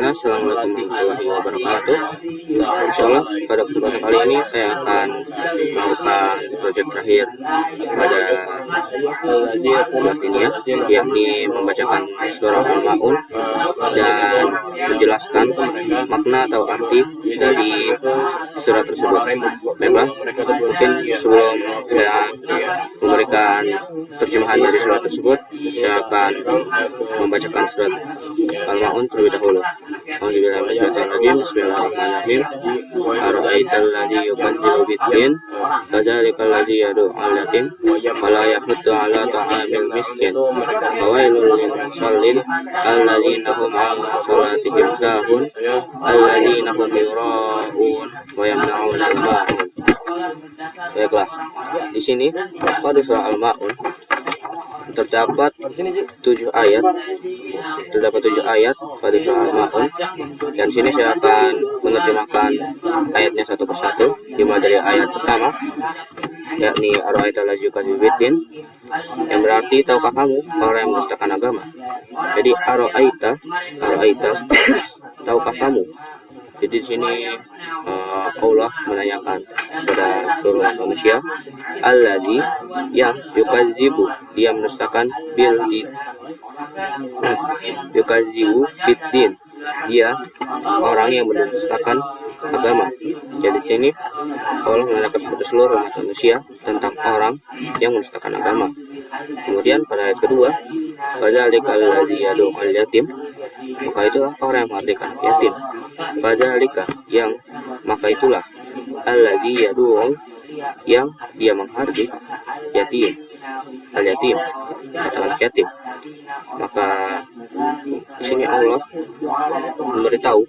Bismillah, Assalamualaikum warahmatullahi wabarakatuh. Insyaallah pada kesempatan kali ini saya akan melakukan proyek terakhir pada kelas ini ya, yakni membacakan surah Al-Ma'un dan menjelaskan makna atau arti dari surah tersebut. Baiklah, mungkin sebelum saya memberikan terjemahan dari surah tersebut, saya akan membacakan surat Al-Ma'un terlebih dahulu. Bismillahirrahmanirrahim. Ara'aital ladzi yukadzibu bid-din fadzalikal ladzi yad'ul yatim wa la yahuddu 'ala ta'amil miskin. Fawailul lil musallin alladzina hum 'an shalatihim sahun alladzina hum yura'un wa yamna'una al-ma'un. Baiklah, di sini pada surah Al-Ma'un terdapat 7 ayat pada surah Al-Ma'un, dan sini saya akan menerjemahkan ayatnya satu persatu, dimulai dari ayat pertama, yakni Ara'aital ladzi yukadzibu bid-din, yang berarti tahukah kamu orang yang mendustakan agama. Jadi Ara'aita tahukah kamu. Jadi di sini Allah menanyakan kepada seluruh manusia, alladzi yang yukadzibu, dia mendustakan yukadzibu bid-din, dia orang yang mendustakan agama. Jadi di sini Allah menanyakan kepada seluruh umat manusia tentang orang yang mendustakan agama. Kemudian pada ayat kedua, fadzalikal ladzi yad'ul yatim, maka itulah orang yang menghardikan anak yatim. Fadzalika, yang maka itulah, alladzi yad'u, yang dia menghardik yatim, al yatim, kata anak yatim. Maka di sini Allah memberitahu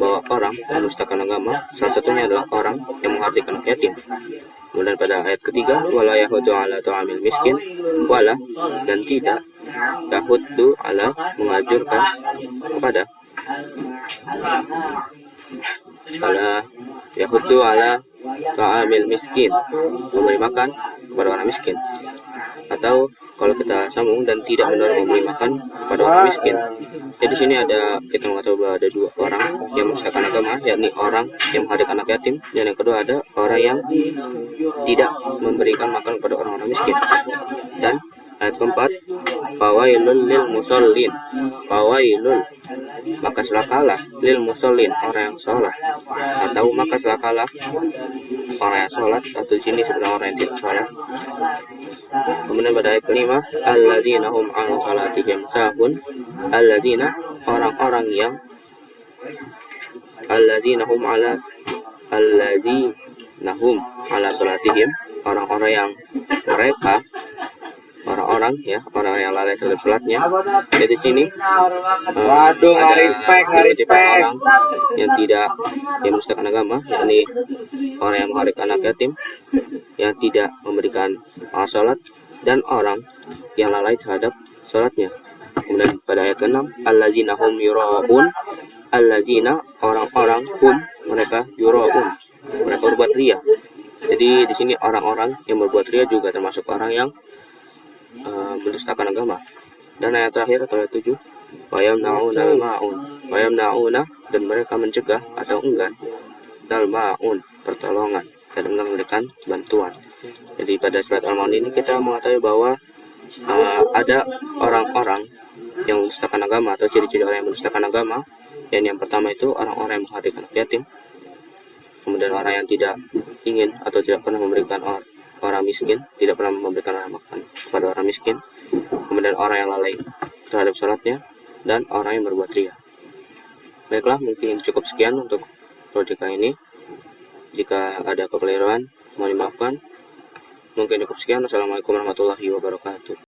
bahwa orang yang mendustakan agama salah satunya adalah orang yang menghardik anak yatim. Kemudian pada ayat ketiga, wala yahuddu 'ala ta'amil miskin, wala, dan tidak yahuddu 'ala, mengajurkan kepada, ala yahuddu 'ala ta'amil miskin, memberi makan kepada orang miskin. Atau kalau kita sambung, dan tidak mendorong memberi makan kepada orang miskin. Jadi di sini kita mengetahui bahwa ada dua orang yang mendustakan agama, yakni orang yang menghardik anak yatim, dan yang kedua ada orang yang tidak memberikan makan kepada orang-orang miskin. Dan ayat keempat, fawailul lil musallin, fawailul, maka celakalah, lil musallin, orang yang sholat, atau maka celakalah orang yang sholat, atau di sini sebenarnya orang yang tidak sholat. Kemudian pada ayat kelima, alladzina hum 'an shalatihim sahun, alladzina, orang-orang yang, alladzina hum 'ala shalatihim, orang-orang yang mereka, orang-orang yang lalai terhadap sholatnya. Jadi di sini ada respect orang yang mendustakan agama, yakni orang yang menghardik anak yatim, yang tidak memberikan sholat, dan orang yang lalai terhadap sholatnya. Kemudian pada ayat ke-6, alladzina hum yura'un, alladzina, orang-orang, hum, mereka, yura'un, mereka berbuat riya. Jadi di sini orang-orang yang berbuat riya juga termasuk orang yang mendustakan agama. Dan ayat terakhir atau ayat 7, wayamna'una al-ma'un, wayamna'una, dan mereka mencegah atau enggan, al-ma'un, pertolongan, dan enggan memberikan bantuan. Jadi pada surat Al-Ma'un ini kita mengetahui bahwa ada orang-orang yang mendustakan agama, atau ciri-ciri orang yang mendustakan agama. Yang pertama itu orang-orang yang menghardik anak yatim, kemudian orang yang tidak ingin atau tidak pernah memberikan orang miskin, tidak pernah memberikan orang makan kepada orang miskin, kemudian orang yang lalai terhadap sholatnya, dan orang yang berbuat riya. Baiklah, mungkin cukup sekian untuk proyek kali ini. Jika ada kekeliruan, mohon dimaafkan. Mungkin cukup sekian. Wassalamualaikum warahmatullahi wabarakatuh.